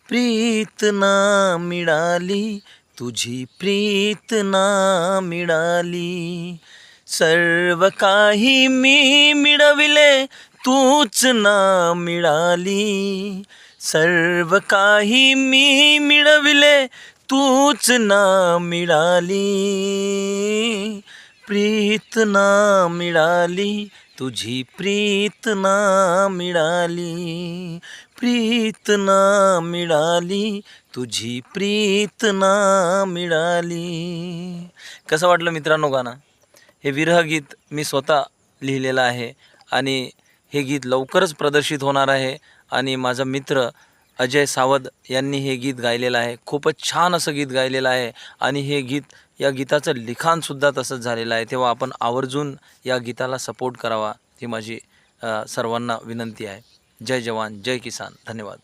प्रीत ना मिळाली, तुझी प्रीत ना मिळाली. सर्व काही मी मिळविले, तूच ना मिळाली. सर्व काही मी मिळविले, तूच ना मिळाली. प्रीत ना मिळाली, तुझी प्रीत ना मिळाली. प्रीत ना मिळाली, तुझी प्रीत ना मिळाली. कसं वाटलं मित्रांनो गाणं? हे विरह गीत मी स्वतः लिहिलेलं आहे आणि हे गीत लवकरच प्रदर्शित होणार आहे. आणि माझा मित्र अजय सावद यांनी हे गीत गायलेलं आहे. खूपच छान असं गीत गायलेलं आहे आणि हे गीत, या गीताचं लिखाणसुद्धा तसंच झालेलं आहे. तेव्हा आपण आवर्जून या गीताला सपोर्ट करावा, ही माझी सर्वांना विनंती आहे. जय जवान, जय किसान. धन्यवाद.